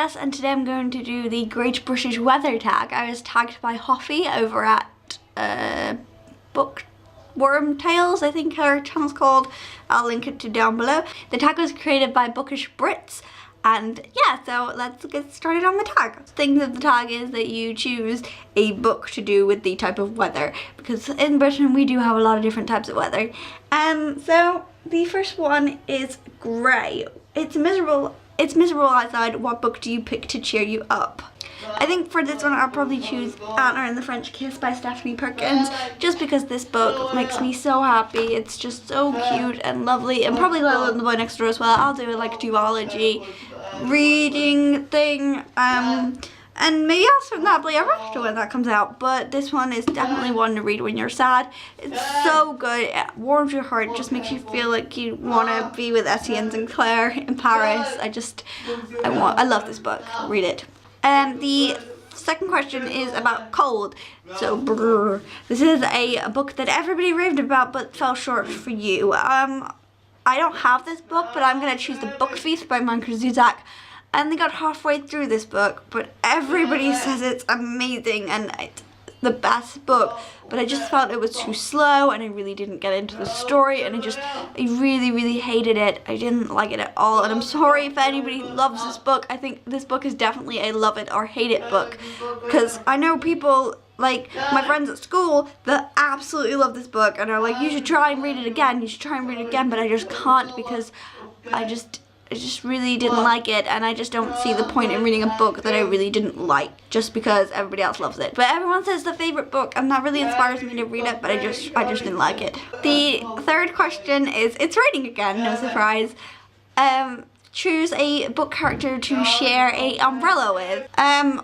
Jess, and today I'm going to do the Great British Weather tag. I was tagged by Hoffy over at Bookworm Tales, I think her channel's called. I'll link it to down below. The tag was created by Bookish Brits, and yeah, so let's get started on the tag. The thing of the tag is that you choose a book to do with the type of weather, because in Britain we do have a lot of different types of weather. So the first one is grey. It's miserable outside. What book do you pick to cheer you up? I think for this one I'll probably choose Anna and the French Kiss by Stephanie Perkins, just because this book makes me so happy. It's just so cute and lovely, and probably Lola and the Boy Next Door as well. I'll do like a duology reading thing, and maybe I'll start Happily Ever After when that comes out, but this one is definitely one to read when you're sad. It's so good, it warms your heart, it just makes you feel like you want to be with Etienne Sinclair in Paris. I love this book, read it. The second question is about cold, so this is a book that everybody raved about but fell short for you. I don't have this book, but I'm going to choose The Book Feast by Michael Zuzak. I only got halfway through this book, but everybody says it's amazing and it's the best book, but I just felt it was too slow and I really didn't get into the story, and I really hated it. I didn't like it at all, and I'm sorry if anybody loves this book. I think this book is definitely a love it or hate it book, because I know people like my friends at school that absolutely love this book and are like, you should try and read it again, but I just can't, because I just really didn't like it, and I just don't see the point in reading a book that I really didn't like just because everybody else loves it. But everyone says the favorite book, and that really inspires me to read it, but I just didn't like it. The third question is, it's raining again, no surprise. Choose a book character to share a umbrella with.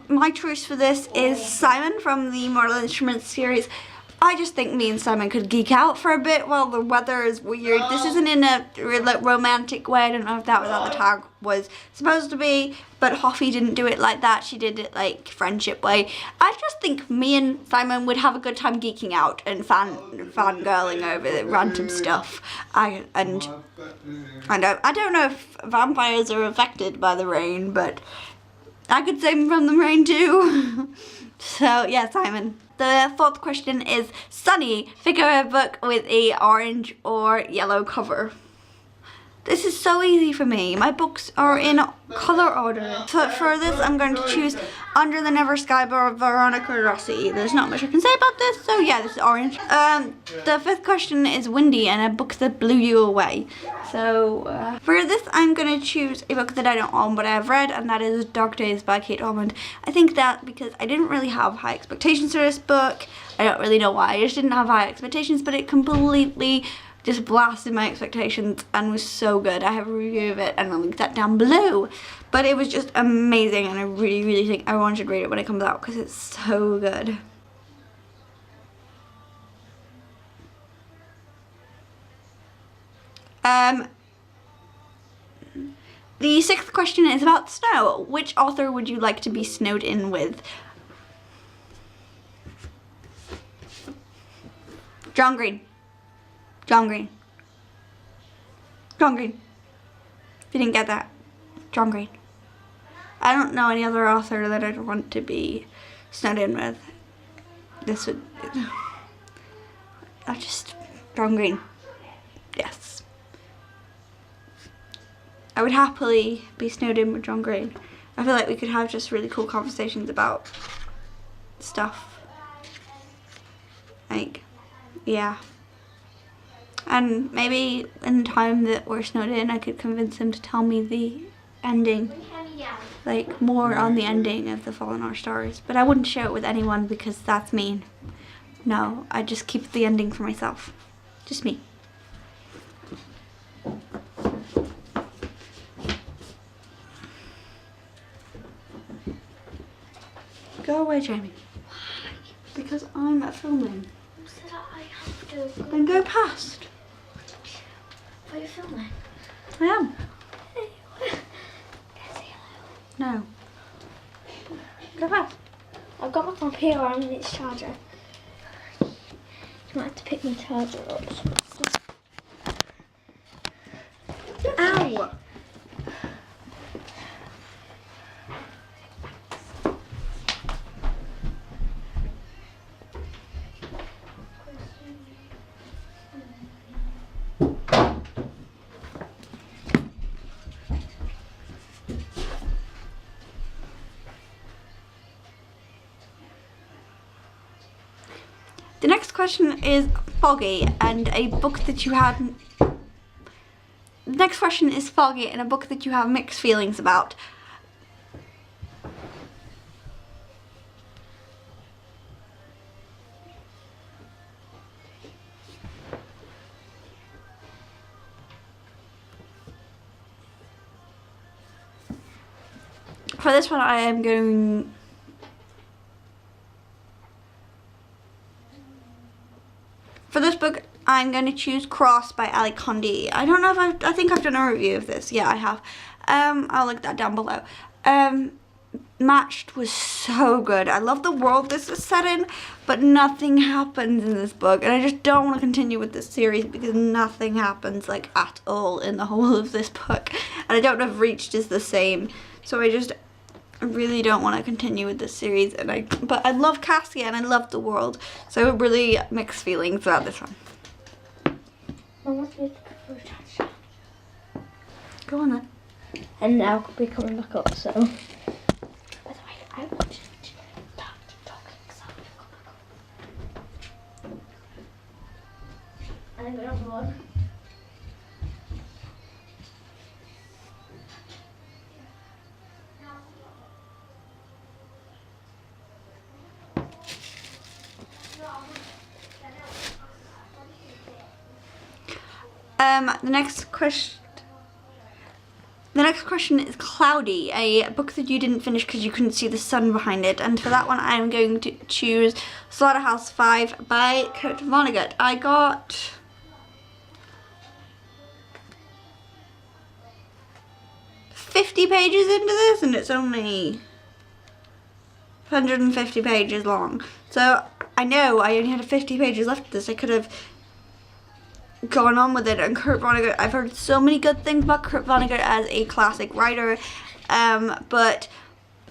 My choice for this is Simon from the Mortal Instruments series. I just think me and Simon could geek out for a bit while the weather is weird. This isn't in a romantic way. I don't know if that was how the tag was supposed to be, but Hoffy didn't do it like that. She did it like friendship way. I just think me and Simon would have a good time geeking out and fangirling over the random stuff. I don't know if vampires are affected by the rain, but I could save from the rain too. So yeah, Simon. The fourth question is Sunny. Figure a book with a orange or yellow cover. This is so easy for me. My books are in color order. So for this, I'm going to choose Under the Never Sky by Veronica Rossi. There's not much I can say about this, so yeah, this is orange. The fifth question is Windy and a book that blew you away. So for this, I'm going to choose a book that I don't own but I have read, and that is Dark Days by Kate Almond. I think that because I didn't really have high expectations for this book. I don't really know why. I just didn't have high expectations, but it completely just blasted my expectations and was so good. I have a review of it and I'll link that down below. But it was just amazing, and I really think everyone should read it when it comes out because it's so good. The sixth question is about snow. Which author would you like to be snowed in with? John Green. John Green. John Green. If you didn't get that, John Green. I don't know any other author that I'd want to be snowed in with. This would... John Green. Yes. I would happily be snowed in with John Green. I feel like we could have just really cool conversations about stuff. Like, yeah. And maybe in the time that we're snowed in, I could convince him to tell me the ending. Like, more on the ending of The Fault in Our Stars. But I wouldn't share it with anyone because that's mean. No, I just keep the ending for myself. Just me. Go away, Jamie. Why? Because I'm filming. Who said I have to? Then go past. Are you filming? I am. No. Go past. I've got my phone here on its charger. You might have to pick my charger up. Ow! next question is Foggy and a book that you had. The next question is Foggy and a book that you have mixed feelings about. For this one, I am going. For this book, I'm going to choose Cross by Ali Condé. I don't know if I think I've done a review of this. Yeah, I have. I'll link that down below. Matched was so good. I love the world this is set in, but nothing happens in this book. And I just don't want to continue with this series because nothing happens like at all in the whole of this book. And I don't know if Reached is the same. So I really don't want to continue with this series. But I love Cassia and I love the world. So really mixed feelings about this one. Go on then. And now I'll be coming back up, so. By the way, I want you to start talking because I'll come back up. And then another one. The next question is Cloudy, a book that you didn't finish because you couldn't see the sun behind it. And for that one, I am going to choose Slaughterhouse 5 by Kurt Vonnegut. I got 50 pages into this, and it's only 150 pages long. So I know I only had 50 pages left of this. I could have gone on with it. And Kurt Vonnegut, I've heard so many good things about Kurt Vonnegut as a classic writer, but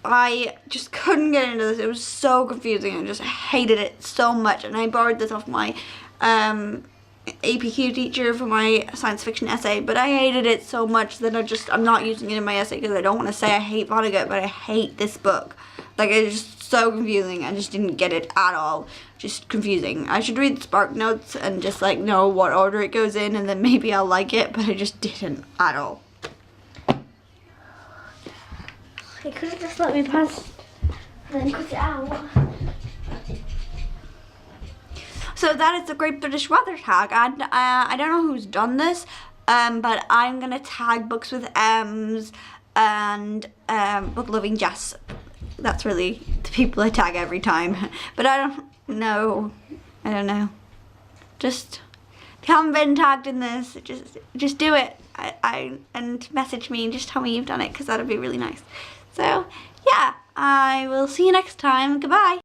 I just couldn't get into this. It was so confusing. I just hated it so much, and I borrowed this off my APQ teacher for my science fiction essay, but I hated it so much that I'm not using it in my essay because I don't want to say I hate Vonnegut, but I hate this book. Like, it's just so confusing. I just didn't get it at all. Just confusing. I should read the Spark Notes and just like know what order it goes in, and then maybe I'll like it, but I just didn't at all. You could have just let me pass and then cut it out. So that is the Great British Weather tag, and I don't know who's done this, but I'm gonna tag Books with M's and Book Loving Jess. That's really the people I tag every time. But I don't know. Just if you haven't been tagged in this, just do it. And message me and just tell me you've done it, because that'd be really nice. So yeah, I will see you next time. Goodbye.